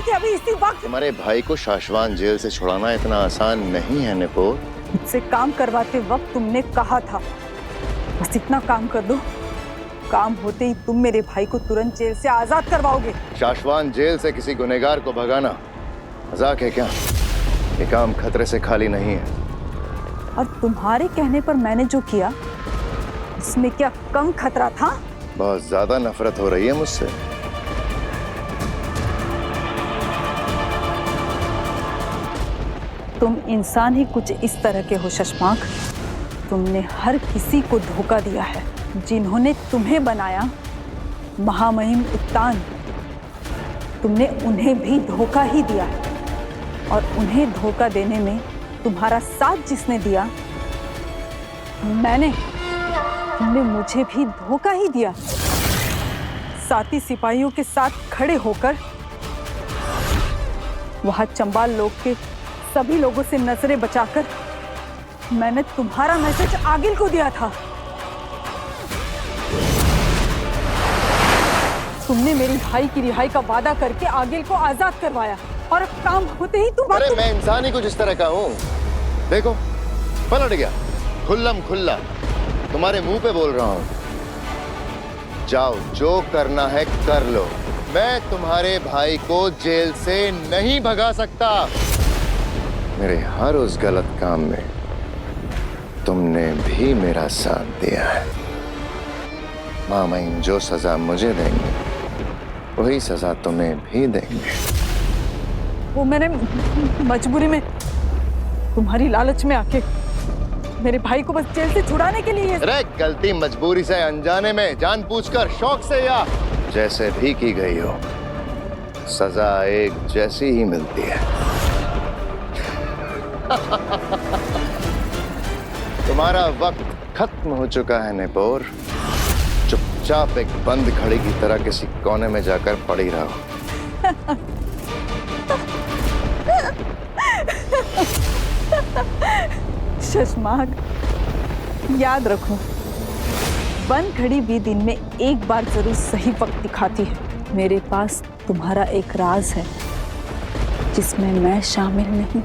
कि अभी इसी वक्त। तुम्हारे भाई को शाश्वान जेल से छुड़ाना इतना आसान नहीं है निपोर। मुझसे काम करवाते वक्त तुमने कहा था बस इतना काम कर दो, काम होते ही तुम मेरे भाई को तुरंत जेल से आजाद करवाओगे। शाश्वान जेल से किसी गुनहगार को भगाना मजाक है क्या? ये काम खतरे से खाली नहीं है। और तुम्हारे कहने पर मैंने जो किया इसमें क्या कम खतरा था? बहुत ज्यादा नफरत हो रही है मुझसे। तुम इंसान ही कुछ इस तरह के हो शशांक। तुमने हर किसी को धोखा दिया है। जिन्होंने तुम्हें बनाया महामहिम उत्तान, तुमने उन्हें भी धोखा ही दिया है। और उन्हें धोखा देने में तुम्हारा साथ जिसने दिया तुमने मुझे भी धोखा ही दिया। साथी सिपाहियों के साथ खड़े होकर वहां चंबाल लोग के सभी लोगों से नजरें बचाकर मैंने तुम्हारा मैसेज आगिल को दिया था। तुमने मेरी भाई की रिहाई का वादा करके आगिल को आजाद करवाया और अब काम होते ही तुम। अरे मैं इंसान ही कुछ इस तरह का हूँ। देखो पलट गया खुल्लम खुल्ला, तुम्हारे मुंह पे बोल रहा हूँ। जाओ जो करना है कर लो, मैं तुम्हारे भाई को जेल से नहीं भगा सकता। मेरे हर उस गलत काम में तुमने भी मेरा साथ दिया है। महामहिम जो सजा मुझे देंगे वही सजा तुम्हें भी देंगे। वो मैंने मजबूरी में तुम्हारी लालच में आके मेरे भाई को बस जेल से छुड़ाने के लिए। अरे गलती मजबूरी से, अनजाने में, जानबूझकर, शौक से या जैसे भी की गई हो, सजा एक जैसी ही मिलती है। तुम्हारा वक्त खत्म हो चुका है निपोर। चुपचाप एक बंद घड़ी की तरह किसी कोने में जाकर पड़ी रहो। शशांक याद रखो, बंद घड़ी भी दिन में एक बार जरूर सही वक्त दिखाती है। मेरे पास तुम्हारा एक राज है जिसमें मैं शामिल नहीं।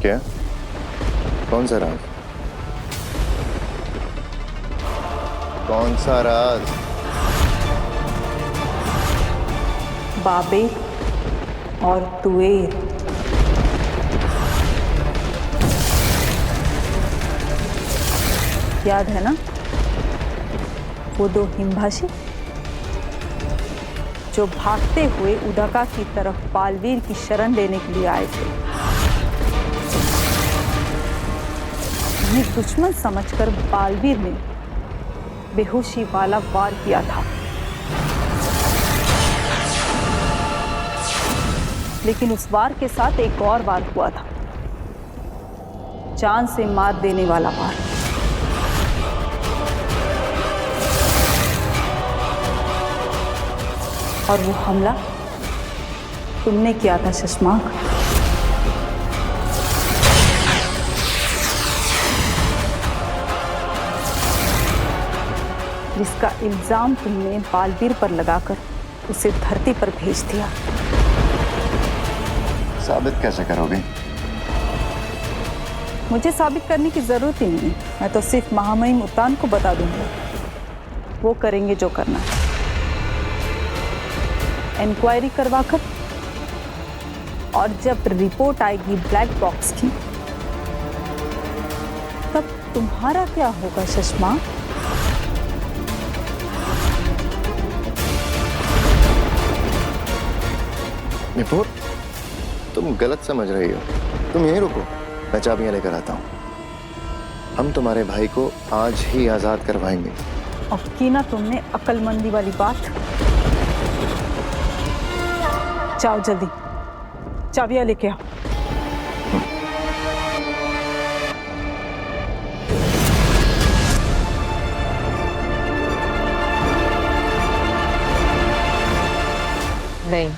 क्या? कौन सा राज? कौन सा राज? बाबे और तुएर। याद है ना वो दो हिमभाषी जो भागते हुए उदका की तरफ बालवीर की शरण लेने के लिए आए थे। ये दुश्मन समझकर बालवीर ने बेहोशी वाला वार किया था, लेकिन उस वार के साथ एक और वार हुआ था, जान से मार देने वाला वार। और वो हमला तुमने किया था शशांक। जिसका इल्जाम तुमने बालवीर पर लगाकर उसे धरती पर भेज दिया। साबित कैसे करोगे? मुझे साबित करने की जरूरत ही नहीं, मैं तो सिर्फ महामहिम उत्तान को बता दूंगा, वो करेंगे जो करना है। इंक्वायरी करवाकर और जब रिपोर्ट आएगी ब्लैक बॉक्स की, तब तुम्हारा क्या होगा शशांक? निपोर, तुम गलत समझ रही हो। तुम यहीं रुको, मैं चाबियां लेकर आता हूँ। हम तुम्हारे भाई को आज ही आजाद करवाएंगे। और की ना तुमने अक्लमंदी वाली बात। जाओ जल्दी, चाबियां लेके आओ। नहीं,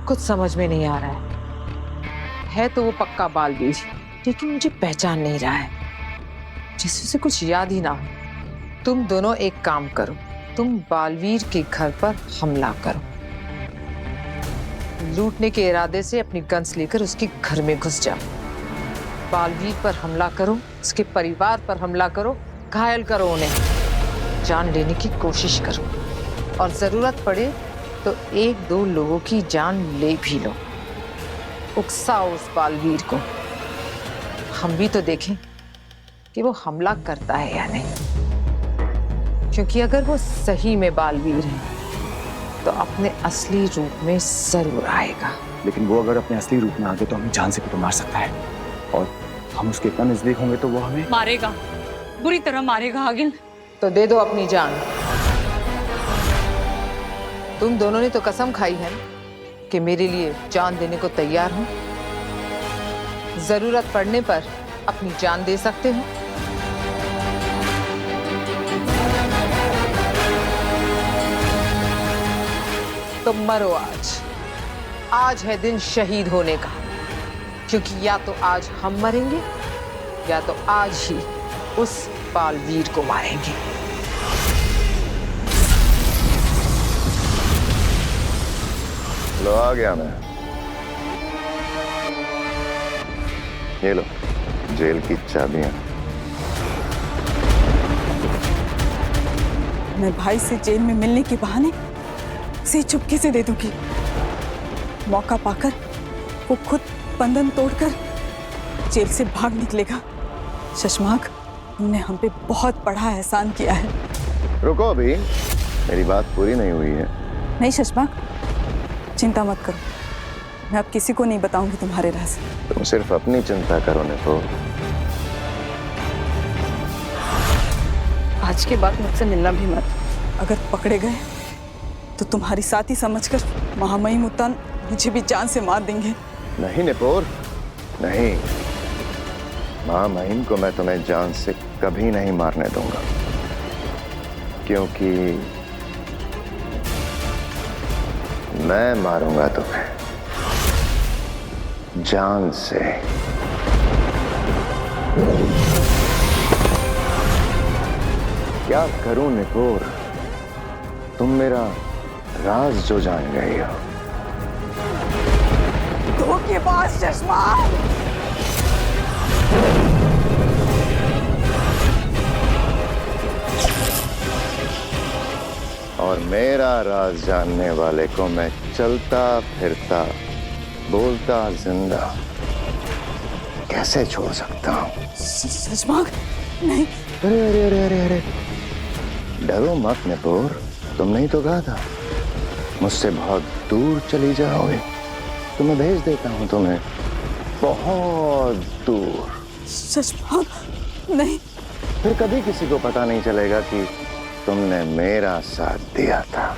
कुछ समझ में नहीं आ रहा है तो वो पक्का बालवीर, लेकिन मुझे पहचान नहीं रहा है, जैसे उसे कुछ याद ही ना हो। तुम दोनों एक काम करो, तुम बालवीर के घर पर हमला करो लूटने के इरादे से अपनी गन्स लेकर उसके घर में घुस जाओ, बालवीर पर हमला करो, उसके परिवार पर हमला करो, घायल करो उन्हें, जान लेने की कोशिश करो और जरूरत पड़े तो 1-2 लोगों की जान ले भी लो। उकसाओ उस बालवीर को, हम भी तो देखें कि वो हमला करता है या नहीं, क्योंकि अगर वो सही में बालवीर है तो अपने असली रूप में जरूर आएगा। लेकिन वो अगर अपने असली रूप में आ गए तो हमें जान से भी तो मार सकता है, और हम उसके इतना नजदीक होंगे तो वो हमें मारेगा, बुरी तरह मारेगा आगिल। तो दे दो अपनी जान। तुम दोनों ने तो कसम खाई है कि मेरे लिए जान देने को तैयार हो, जरूरत पड़ने पर अपनी जान दे सकते हो। तो मरो आज, आज है दिन शहीद होने का, क्योंकि या तो आज हम मरेंगे या तो आज ही उस बालवीर को मारेंगे। लो आ गया मैं। ये लो जेल की चाबियां। मैं भाई से जेल में मिलने के बहाने से चुपके से दे दूंगी। मौका पाकर वो खुद बंधन तोड़कर जेल से भाग निकलेगा। शशमाक, तुमने हम पे बहुत बड़ा एहसान किया है। रुको अभी, मेरी बात पूरी नहीं हुई है। नहीं शशमाक, चिंता मत करो, मैं अब किसी को नहीं बताऊंगी तुम्हारे राज। तुम सिर्फ अपनी चिंता करो निपो। आज के बाद मुझसे मिलना भी मत। अगर पकड़े गए तो तुम्हारी साथी समझकर महामहिम उत्तान मुझे भी जान से मार देंगे। नहीं निपोर, नहीं। महामहिम को मैं तुम्हें जान से कभी नहीं मारने दूंगा, क्योंकि मैं मारूंगा तुम्हें जान से। क्या करूं निपोर, तुम मेरा राज जो जान गई हो। धोखेबाज चश्मा। और मेरा राज जानने वाले को मैं चलता फिरता बोलता जिंदा कैसे छोड़ सकता हूँ? शशमाक, नहीं। अरे अरे अरे अरे अरे, डरो मत निपोर, तुमने ही तो कहा था मुझसे बहुत दूर चली जाओगे, तो मैं भेज देता हूँ तुम्हें बहुत दूर। शशमाक, नहीं। फिर कभी किसी को पता नहीं चलेगा कि तुमने मेरा साथ दिया था।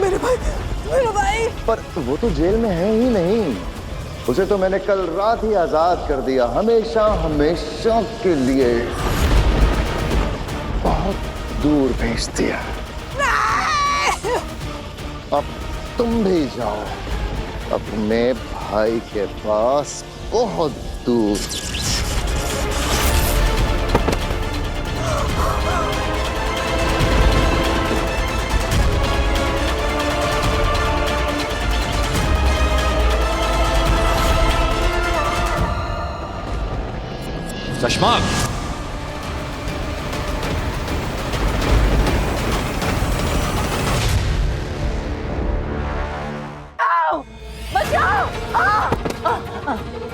मेरे भाई, मेरा भाई। पर वो तो जेल में है ही नहीं, उसे तो मैंने कल रात ही आजाद कर दिया, हमेशा हमेशा के लिए बहुत दूर भेज दिया। अब तुम भी जाओ अपने भाई के पास बहुत दूर। चश्मा,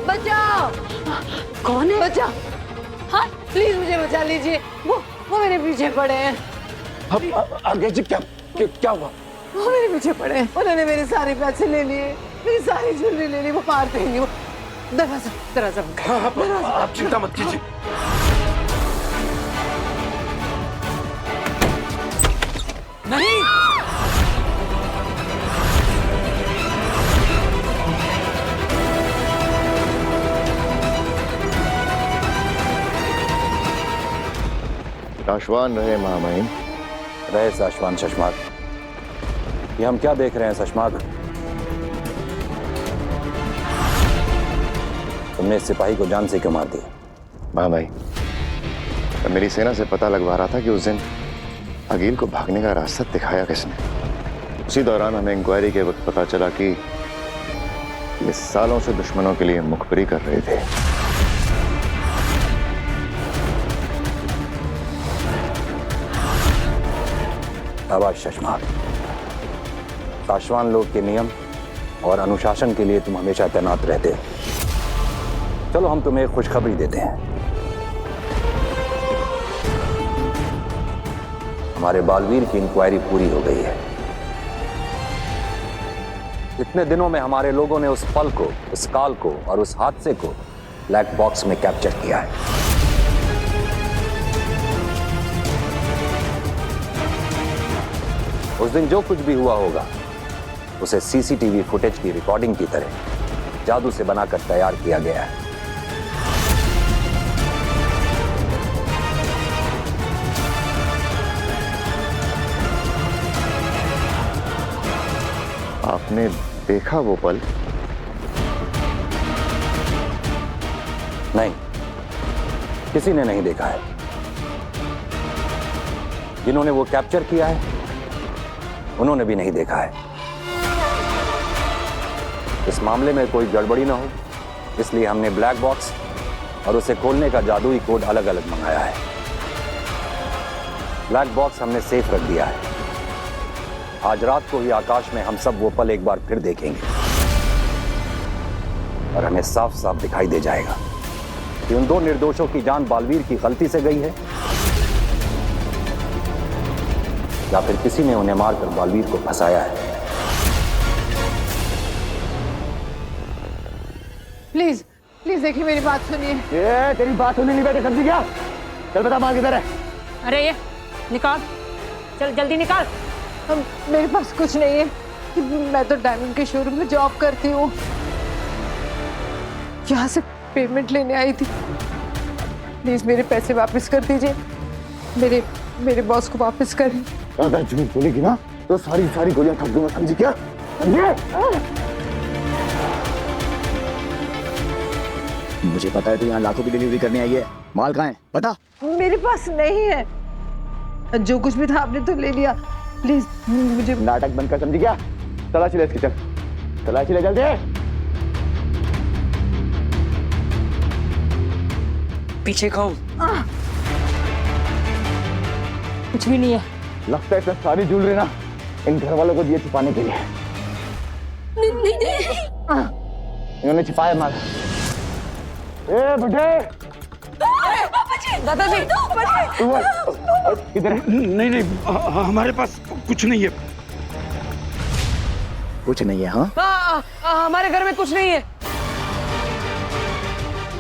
बचाओ! कौन है? बचाओ! हाँ, प्लीज मुझे बचा लीजिए। वो मेरे पीछे पड़े हैं। अंग्रेज जी, क्या हुआ? वो मेरे पीछे पड़े, उन्होंने मेरे सारे पैसे ले लिए, मेरी सारी ज्वेलरी ले ली, वो मार देंगे। वो दरवाजा दरवाजा बंद कर। आप चिंता मत कीजिए। नहीं, साशवान रहे महामहिम। रहे साशवान शशमाक। ये हम क्या देख रहे हैं शशमाक? तुमने इस सिपाही को जान से क्यों मार दिया? महामहिम, तो मेरी सेना से पता लगवा रहा था कि उस दिन अकील को भागने का रास्ता दिखाया किसने। उसी दौरान हमें इंक्वायरी के वक्त पता चला कि ये सालों से दुश्मनों के लिए मुखबरी कर रहे थे। शाबाश शशमाक। साशवान लोग के नियम और अनुशासन के लिए तुम हमेशा तैनात रहते हो। चलो हम तुम्हें एक खुशखबरी देते हैं। हमारे बालवीर की इंक्वायरी पूरी हो गई है। इतने दिनों में हमारे लोगों ने उस पल को, उस काल को और उस हादसे को ब्लैक बॉक्स में कैप्चर किया है। उस दिन जो कुछ भी हुआ होगा उसे सीसीटीवी फुटेज की रिकॉर्डिंग की तरह जादू से बनाकर तैयार किया गया है। आपने देखा वो पल? नहीं, किसी ने नहीं देखा है। जिन्होंने वो कैप्चर किया है उन्होंने भी नहीं देखा है। इस मामले में कोई गड़बड़ी ना हो, इसलिए हमने ब्लैक बॉक्स और उसे खोलने का जादुई कोड अलग अलग मंगाया है। ब्लैक बॉक्स हमने सेफ रख दिया है। आज रात को ही आकाश में हम सब वो पल एक बार फिर देखेंगे और हमें साफ साफ दिखाई दे जाएगा कि उन दो निर्दोषों की जान बालवीर की गलती से गई है या फिर किसी ने उन्हें मारकर बालवीर को फंसाया है। प्लीज प्लीज देखिए, मेरी बात सुनिए। ये तेरी बात सुनने नहीं बैठे समझी क्या? चल बता माल किधर है? अरे ये निकाल, चल जल्दी निकाल। मेरे पास कुछ नहीं है। मैं तो डायमंड के शोरूम में जॉब करती हूँ। यहाँ से पेमेंट लेने आई थी। प्लीज मेरे पैसे वापस कर दीजिए। मेरे बॉस को वापस करें। अगर झूठ बोलेगी ना तो सारी गोलियां ठोक दूंगा, समझी क्या? मुझे पता है तू यहाँ लाखों की डिलीवरी करने आई है। माल कहाँ है पता? मेरे पास नहीं है। जो कुछ भी था आपने तो ले लिया। प्लीज मुझे नाटक बंद कर, समझी क्या? तलाशी ले इसकी, चल तलाशी ले जल्दी। पीछे खाओ। कुछ भी नहीं है। लगता है इसमें सारी ज्वेलरी ना इन घर वालों को दिए छुपाने के लिए। इन्होंने छिपाया माल। ए बुढ़े, दादाजी किधर है? नहीं हमारे पास कुछ नहीं है। कुछ नहीं है? हाँ हमारे घर में कुछ नहीं है।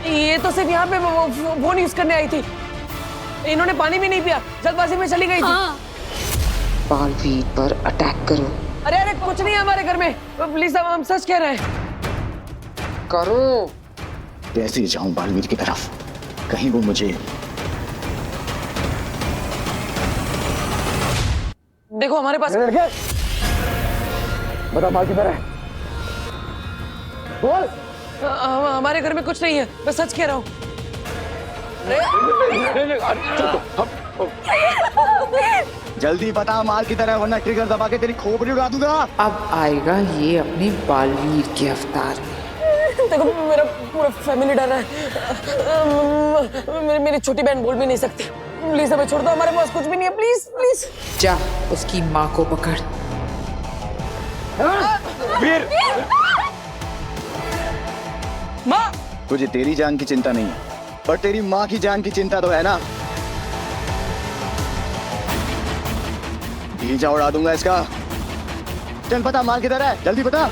ये तो सिर्फ यहाँ पे वो यूज करने आई थी। इन्होंने पानी भी नहीं पिया, जल्दबाजी में चली गई थी। बालवीर पर अटैक करो। अरे कुछ नहीं है हमारे घर में। प्लीज हम सच कह रहे हैं। करो। कैसे जाऊं बालवीर की तरफ? कहीं वो मुझे देखो हमारे पास। बता माल किधर है? बोल। हमारे घर में कुछ नहीं है, मैं सच कह रहा हूँ। जल्दी बता माल किधर है, वरना ट्रिगर दबा के तेरी खोपड़ी उड़ा दूंगा। अब आएगा ये अपने बालवीर के अवतार में। देखो मेरा पूरा फैमिली डर रहा है। मेरी छोटी बहन बोल भी नहीं सकती। प्लीज हमें छोड़ दो, हमारे पास कुछ भी नहीं है। Please please. जा उसकी माँ को पकड़। वीर, माँ, तुझे तेरी जान की चिंता नहीं है, पर तेरी माँ की जान की चिंता तो है ना। भीजा उड़ा दूंगा इसका। चल बता माल किधर है, जल्दी बता।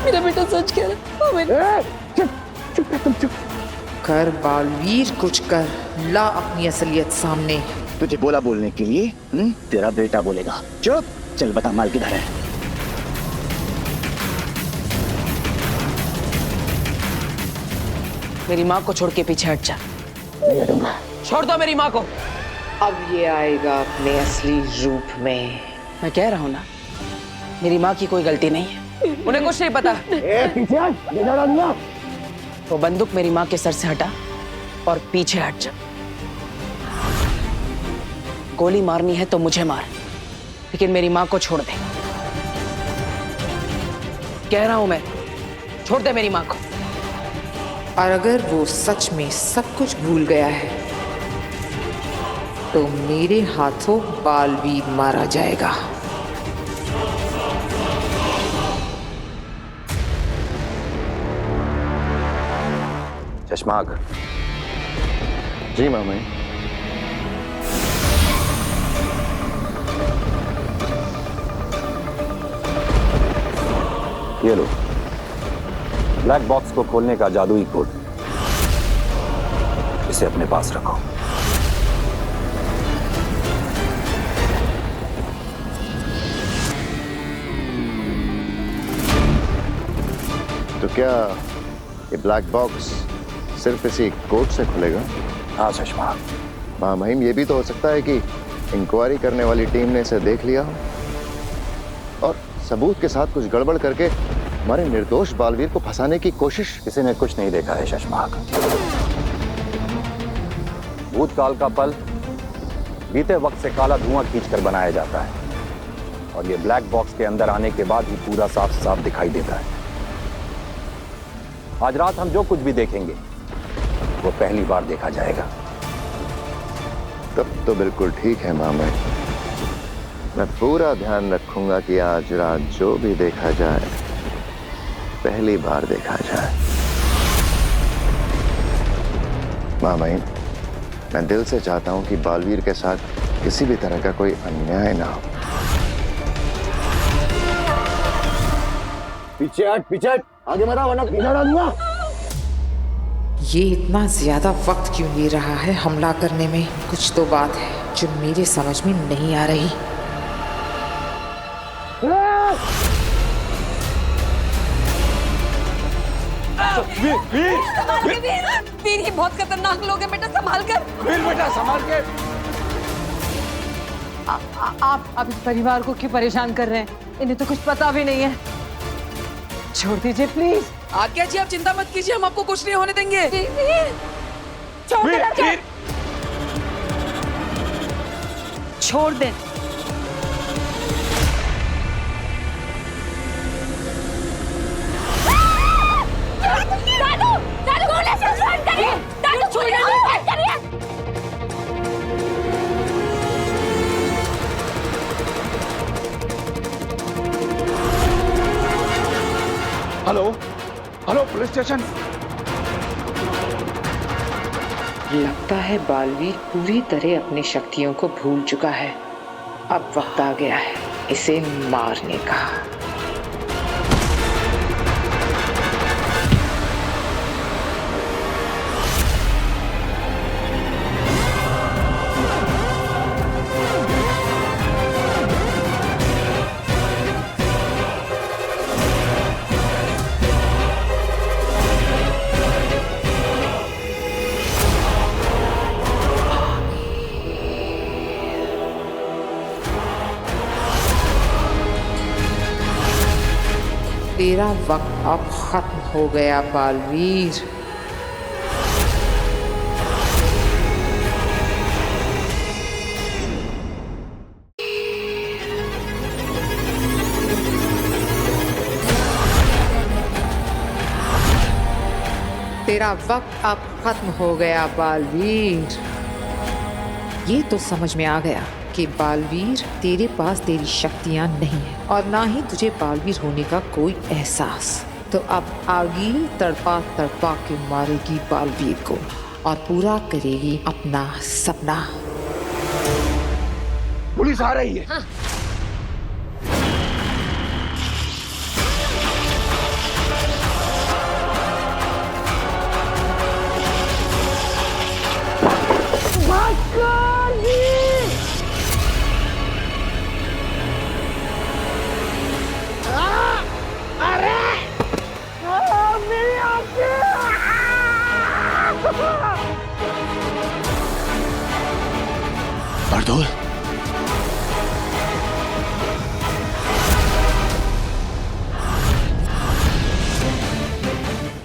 मेरा बेटा सच कह रहा है। चुप है तुम, चुप। कर बालवीर, कुछ कर, ला अपनी असलियत सामने। तुझे बोला बोलने के लिए, तेरा बेटा बोलेगा। चुप, चल बता माल किधर है। मेरी माँ को छोड़ के पीछे हट जा। नहीं हटूंगा। छोड़ दो मेरी माँ को। अब ये आएगा अपने असली रूप में। मैं कह रहा हूँ ना, मेरी माँ की कोई गलती नहीं है, उन्हें कुछ नहीं पता। पीछे हट, इधर आ दूंगा। वो बंदूक मेरी माँ के सर से हटा और पीछे हट जा। गोली मारनी है तो मुझे मार, लेकिन मेरी माँ को छोड़ दे। कह रहा हूं मैं, छोड़ दे मेरी माँ को। और अगर वो सच में सब कुछ भूल गया है तो मेरे हाथों बालवीर मारा जाएगा। चश्माक। जी मामा। ये लो, ब्लैक बॉक्स को खोलने का जादुई कोड। इसे अपने पास रखो। तो क्या ये ब्लैक बॉक्स सिर्फ इसी कोड से खुलेगा? हाँ चश्मा। महामहिम, ये भी तो हो सकता है कि इंक्वायरी करने वाली टीम ने इसे देख लिया हो और सबूत के साथ कुछ गड़बड़ करके हमारे निर्दोष बालवीर को फंसाने की कोशिश। किसी ने कुछ नहीं देखा है शशमाक। भूतकाल का पल बीते वक्त से काला धुआं खींचकर बनाया जाता है और ये ब्लैक बॉक्स के अंदर आने के बाद ही पूरा साफ साफ दिखाई देता है। आज रात हम जो कुछ भी देखेंगे वो पहली बार देखा जाएगा। तब तो बिल्कुल ठीक है मामा। मैं पूरा ध्यान रखूंगा कि आज रात जो भी देखा जाए पहली बार देखा जाए। मामा, मैं दिल से चाहता हूं कि बालवीर के साथ किसी भी तरह का कोई अन्याय ना हो। पीछे हट, आगे मत आ वरना इधर आ दूंगा। ये इतना ज्यादा वक्त क्यों ले रहा है हमला करने में? कुछ तो बात है जो मेरे समझ में नहीं आ रही। वीर ही बहुत खतरनाक लोग हैं बेटा, संभाल कर। वीर बेटा संभाल के। आप इस परिवार को क्यों परेशान कर रहे हैं? इन्हें तो कुछ पता भी नहीं है। छोड़ दीजिए प्लीज। आज्ञा जी, आप चिंता मत कीजिए, हम आपको कुछ नहीं होने देंगे। छोड़ दे। Hello police station. लगता है बालवीर पूरी तरह अपनी शक्तियों को भूल चुका है। अब वक्त आ गया है इसे मारने का। तेरा वक्त अब खत्म हो गया बालवीर। तेरा वक्त अब खत्म हो गया बालवीर। ये तो समझ में आ गया कि बालवीर तेरे पास तेरी शक्तियां नहीं है और ना ही तुझे बालवीर होने का कोई एहसास। तो अब आगी तड़पा तड़पा के मारेगी बालवीर को और पूरा करेगी अपना सपना। पुलिस आ रही है। हाँ।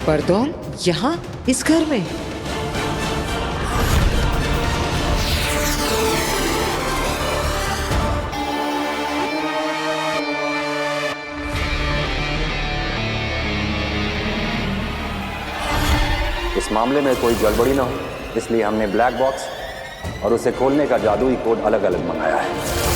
बरदौल यहाँ इस घर में? इस मामले में कोई गड़बड़ी ना हो, इसलिए हमने ब्लैक बॉक्स और उसे खोलने का जादुई कोड अलग अलग मंगाया है।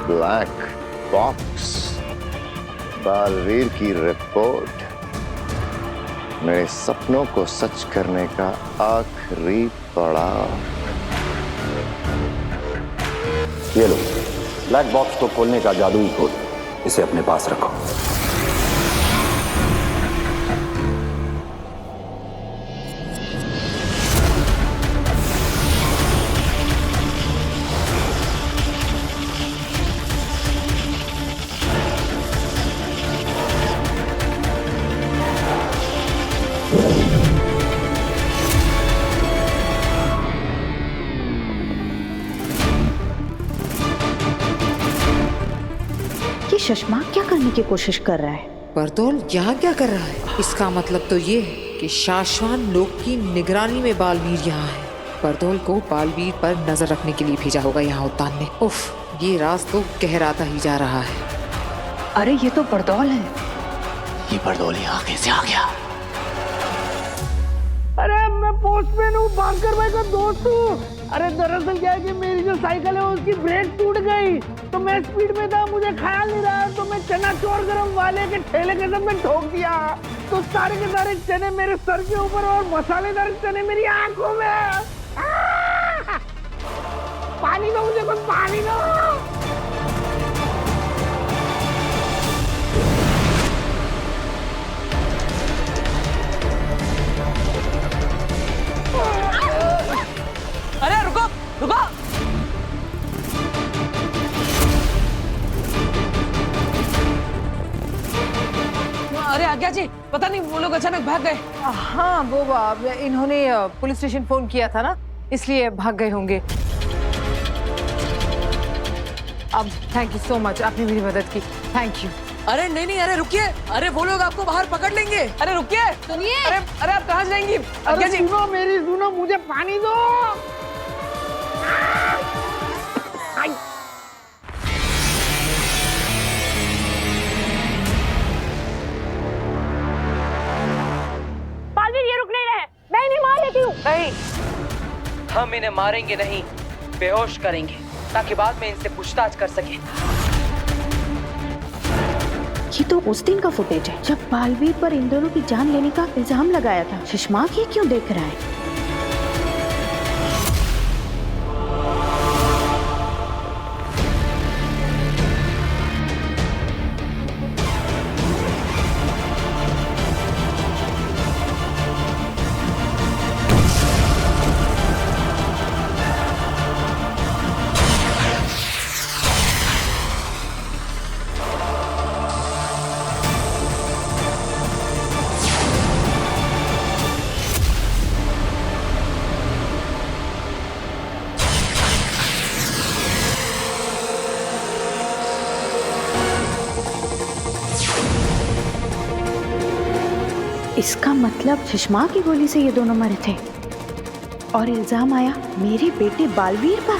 ब्लैक बॉक्स, बालवीर की रिपोर्ट, मेरे सपनों को सच करने का आखिरी पड़ाव। ये लो ब्लैक बॉक्स को खोलने का जादुई कोड, इसे अपने पास रखो। ये शशमाक क्या करने की कोशिश कर रहा है? बरदौल यहाँ क्या कर रहा है? इसका मतलब तो ये है कि शाश्वान लोक की निगरानी में बालवीर यहाँ है। बरदौल को बालवीर पर नजर रखने के लिए भेजा होगा यहाँ उत्तान ने। उफ, ये राज तो गहराता ही जा रहा है। अरे ये तो बरदौल है। ये बरदौल यहाँ कैसे आ गया? अरे मैं पोस्टमैन हूँ, भास्कर भाई का दोस्त हूँ। अरे दरअसल क्या है कि मेरी जो साइकिल है उसकी ब्रेक टूट गई, तो मैं स्पीड में था, मुझे ख्याल नहीं रहा, तो मैं चना चोर गरम वाले के ठेले के साथ में ठोक दिया। तो सारे के सारे चने मेरे सर के ऊपर और मसालेदार चने मेरी आंखों में। पानी दो मुझे, कुछ पानी दो। अरे रुको रुको, अरे आज्ञा जी, पता नहीं वो लोग अचानक भाग गए। हाँ, वो इन्होंने पुलिस स्टेशन फोन किया था ना, इसलिए भाग गए होंगे। अब थैंक यू सो मच, आपने मेरी मदद की, थैंक यू। अरे नहीं नहीं, अरे रुकिए, अरे वो लोग आपको बाहर पकड़ लेंगे। अरे रुकिए, सुनिए। अरे आप कहाँ जाएंगी? आज्ञा जी सुनो मेरी, सुनो, मुझे पानी दो। बालवीर ये रुक नहीं रहे, मैं इन्हें मार लेती हूँ। नहीं, हम इन्हें मारेंगे नहीं, बेहोश करेंगे ताकि बाद में इनसे पूछताछ कर सके। ये तो उस दिन का फुटेज है जब बालवीर पर इन दोनों की जान लेने का इल्जाम लगाया था। शशमाक ये क्यों देख रहा है? इसका मतलब शशमा की गोली से ये दोनों मरे थे और इल्जाम आया मेरे बेटे बालवीर पर।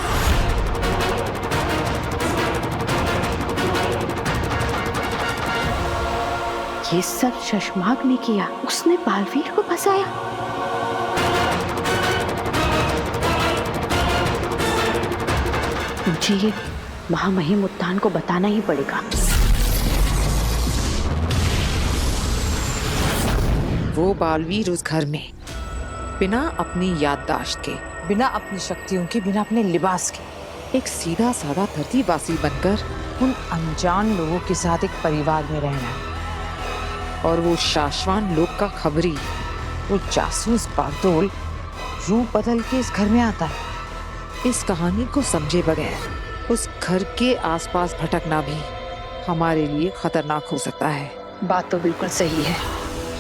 ये सब शशमाक ने किया, उसने बालवीर को फंसाया। मुझे ये महामहिम उत्तान को बताना ही पड़ेगा। वो बालवीर उस घर में बिना अपनी याददाश्त के, बिना अपनी शक्तियों के, बिना अपने लिबास के एक सीधा साधा धरतीवासी बनकर उन अनजान लोगों के साथ एक परिवार में रह रहा है। और वो शाश्वान लोक का खबरी, वो जासूस बागडोर रूप बदल के इस घर में आता है। इस कहानी को समझे बगैर उस घर के आसपास भटकना भी हमारे लिए खतरनाक हो सकता है। बात तो बिल्कुल सही है।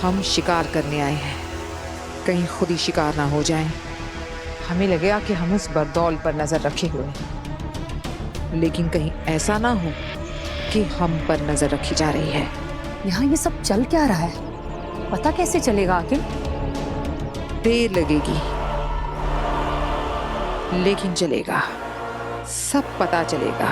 हम शिकार करने आए हैं, कहीं खुद ही शिकार ना हो जाएं। हमें लगेगा कि हम उस बरदौल पर नजर रखे हुए हैं, लेकिन कहीं ऐसा ना हो कि हम पर नजर रखी जा रही है। यहाँ ये सब चल क्या रहा है, पता कैसे चलेगा आखिर? देर लगेगी लेकिन चलेगा, सब पता चलेगा।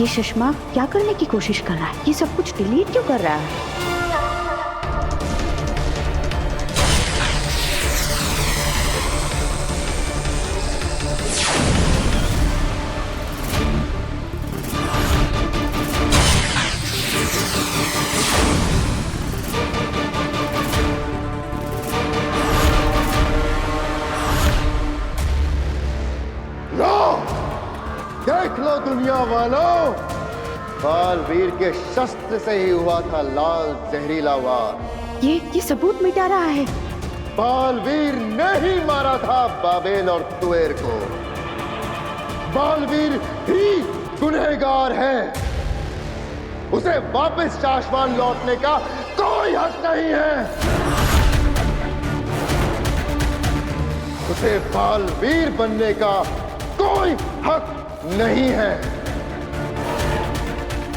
ये शशमाक क्या करने की कोशिश कर रहा है? ये सब कुछ डिलीट क्यों कर रहा है? देख लो दुनिया वालों, बालवीर के शस्त्र से ही हुआ था लाल जहरीला वार। ये सबूत मिटा रहा है। बालवीर ने ही मारा था बाबेल और तुएर को। बालवीर ही गुनहगार है। उसे वापस शाश्वान लौटने का कोई हक नहीं है। उसे बालवीर बनने का कोई हक नहीं है।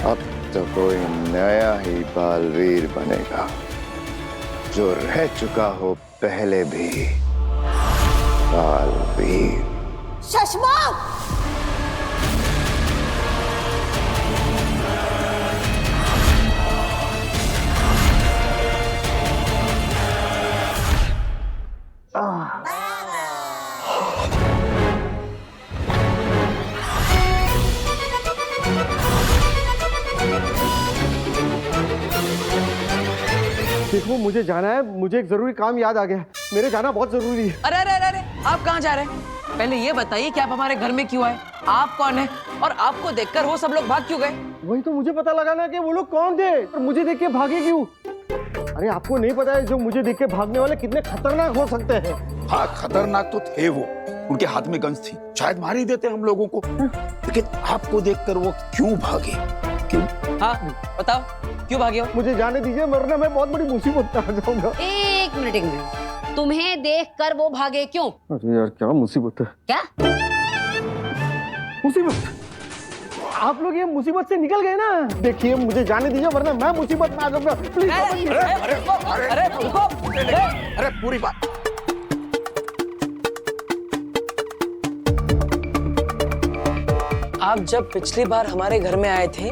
अब तो कोई नया ही बालवीर बनेगा, जो रह चुका हो पहले भी बालवीर। शशमाक! देखो मुझे जाना है, मुझे एक जरूरी काम याद आ गया। मेरे जाना बहुत जरूरी है। अरे अरे अरे अरे, आप कहाँ जा रहे हैं? पहले ये बताइए कि आप हमारे घर में क्यों आए? आप कौन है और आपको देखकर वो सब लोग भाग क्यों गए? वही तो मुझे पता लगाना कि वो लोग कौन थे और मुझे देख के भागे क्यों। अरे आपको नहीं पता है जो मुझे देख के भागने वाले कितने खतरनाक हो सकते हैं। हाँ, खतरनाक तो थे वो। उनके हाथ में गन्स थी, शायद मार ही देते हम लोगों को। लेकिन आपको देखकर वो क्यों भागे? क्यों? हाँ बताओ, क्यों भागे हो? मुझे जाने दीजिए, वरना मैं बहुत बड़ी मुसीबत में आ जाऊंगा। एक मिनट, तुम्हें देखकर वो भागे क्यों? अरे यार क्या मुसीबत है। क्या मुसीबत? आप लोग ये मुसीबत से निकल गए ना। देखिए मुझे जाने दीजिए, वरना मैं मुसीबत में आ जाऊंगा। प्लीज अरे रुको, अरे पूरी बात। आप जब पिछली बार हमारे घर में आए थे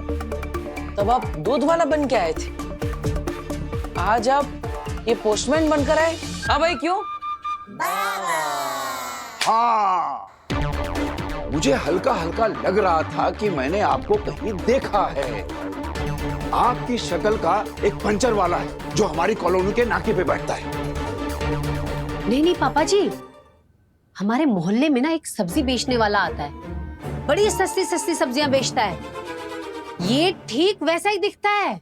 तब आप दूध वाला बन के आए थे, आज आप ये पोस्टमैन बनकर आए। हाँ भाई क्यों? हाँ, मुझे हल्का हल्का लग रहा था कि मैंने आपको कहीं देखा है। आपकी शक्ल का एक पंचर वाला है जो हमारी कॉलोनी के नाके पे बैठता है। नहीं पापा जी, हमारे मोहल्ले में ना एक सब्जी बेचने वाला आता है, बड़ी सस्ती सस्ती सब्जियां बेचता है। ये ठीक वैसा ही दिखता है।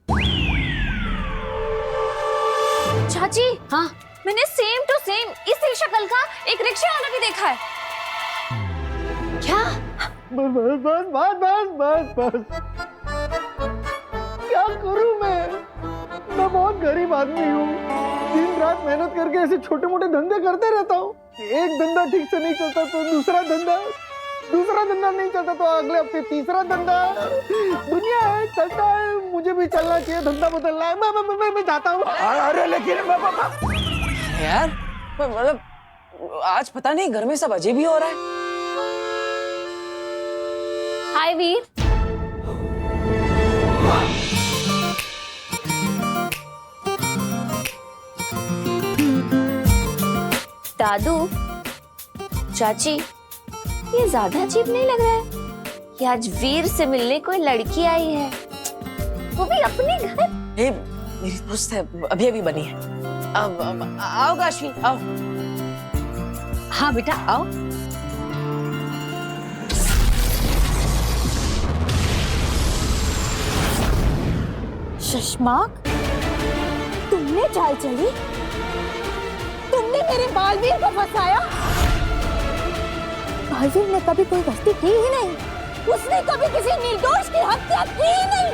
चाची, हाँ मैंने सेम टू सेम इसी शक्ल का एक रिक्शा वाला भी देखा है। क्या? बस बस बस बस बस बस, क्या करूं मैं बहुत गरीब आदमी हूँ। दिन रात मेहनत करके ऐसे छोटे मोटे धंधे करते रहता हूँ। एक धंधा ठीक से नहीं चलता तो दूसरा धंधा नहीं चलता तो अगले हफ्ते तीसरा धंधा। दुनिया है, चलता है, मुझे भी चलना चाहिए, धंधा बदलना है। मैं जाता हूँ। अरे लेकिन यार मतलब आज पता नहीं घर में सब अजीब ही हो रहा है। हाय वीर। दादू, चाची, ये ज्यादा अजीब नहीं लग रहा है? कि आज वीर से मिलने कोई लड़की आई है, वो भी अपने घर। ये मेरी दोस्त है, अभी अभी बनी है। अब आओ काशवी, आओ। हाँ बेटा आओ। शशमाक, तुमने चाल चली, तुमने मेरे बालवीर को फंसाया। बालवीर ने कभी कोई गलती की ही नहीं, उसने कभी किसी निर्दोष की हत्या की ही नहीं।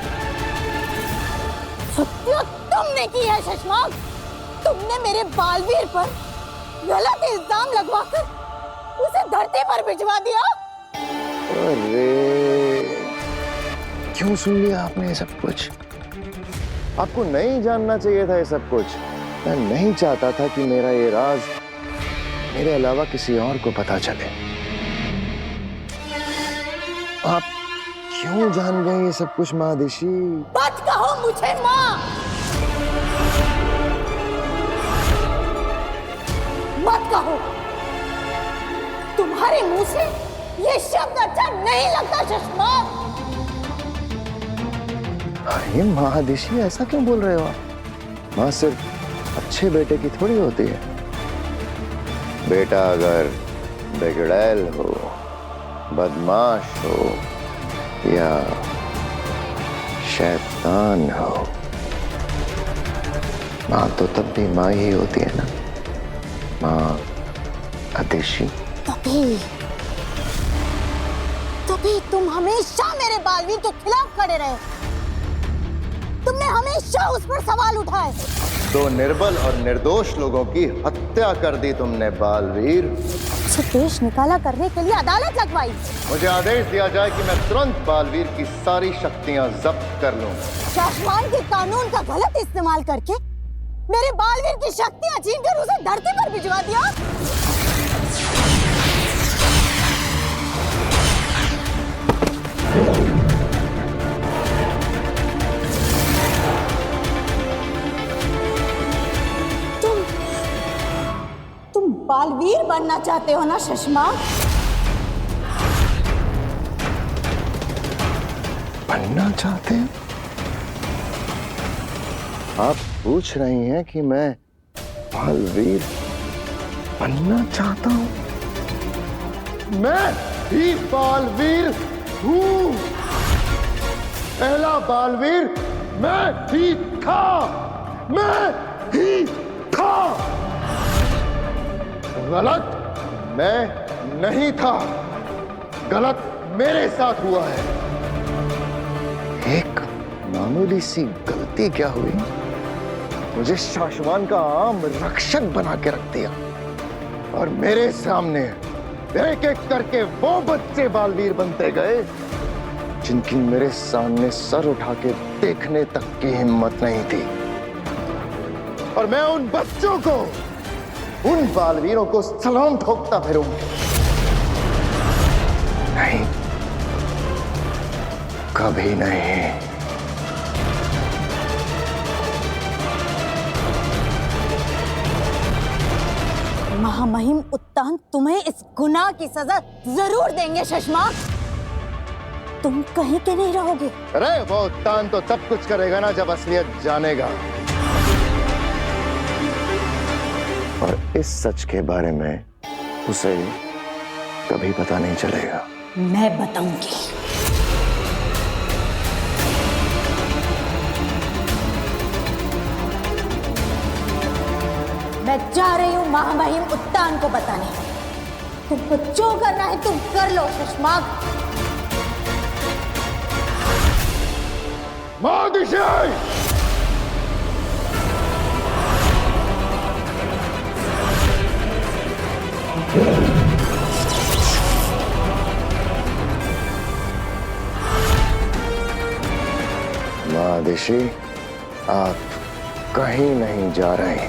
हत्या तुमने की है शशमाक, तुमने मेरे बालवीर पर गलत इल्जाम लगवाकर उसे धरती पर भिजवा दिया। अरे क्यों सुन लिया आपने ये सब कुछ? आपको नहीं जानना चाहिए था ये सब कुछ। मैं नहीं चाहता था कि मेरा ये राज मेरे अलावा किसी और को पता चले। आप क्यों जान गए ये सब कुछ महादिशी? मत कहो मुझे माँ, मत कहो। तुम्हारे मुंह से ये शब्द अच्छा नहीं लगता शशमाक। अरे महादिशी, ऐसा क्यों बोल रहे हो आप? माँ सिर्फ अच्छे बेटे की थोड़ी होती है। बेटा अगर बिगड़ैल हो, बदमाश हो या शैतान हो, माँ तो तब भी माँ ही होती है ना। माँ आदिशी। तभी तुम हमेशा मेरे बालवीर के खिलाफ खड़े रहे। तुमने हमेशा उस पर सवाल उठाए। तो निर्बल और निर्दोष लोगों की हत्या कर दी तुमने बालवीर। उसे देश निकाला करने के लिए अदालत लगवाई। मुझे आदेश दिया जाए कि मैं तुरंत बालवीर की सारी शक्तियां जब्त कर लूं। शासमान के कानून का गलत इस्तेमाल करके मेरे बालवीर की शक्तियां छीनकर उसे धरती पर भिजवा दिया। तुम बालवीर बनना चाहते हो ना शशमाक? बनना चाहते हैं? आप पूछ रही हैं कि मैं बालवीर बनना चाहता हूं? मैं ही बालवीर हूं। पहला बालवीर मैं ही था, मैं ही था। गलत मैं नहीं था, गलत मेरे साथ हुआ है। एक मामूली सी गलती क्या हुई, मुझे शासमान का आम रक्षक बना के रख दिया और मेरे सामने एक एक करके वो बच्चे बालवीर बनते गए जिनकी मेरे सामने सर उठा के देखने तक की हिम्मत नहीं थी। और मैं उन बच्चों को, उन बालवीरों को सलाम ठोकता फिरूंगा। नहीं, कभी नहीं। महामहिम उत्तान तुम्हें इस गुनाह की सजा जरूर देंगे शशमाक। तुम कहीं के नहीं रहोगे। अरे वो उत्तान तो तब कुछ करेगा ना जब असलियत जानेगा, और इस सच के बारे में उसे कभी पता नहीं चलेगा। मैं बताऊंगी। मैं जा रही हूँ महामहिम उत्तान को बताने। तुमको जो करना है तुम कर लो शशमाक। महादिशी, आप कहीं नहीं जा रहे।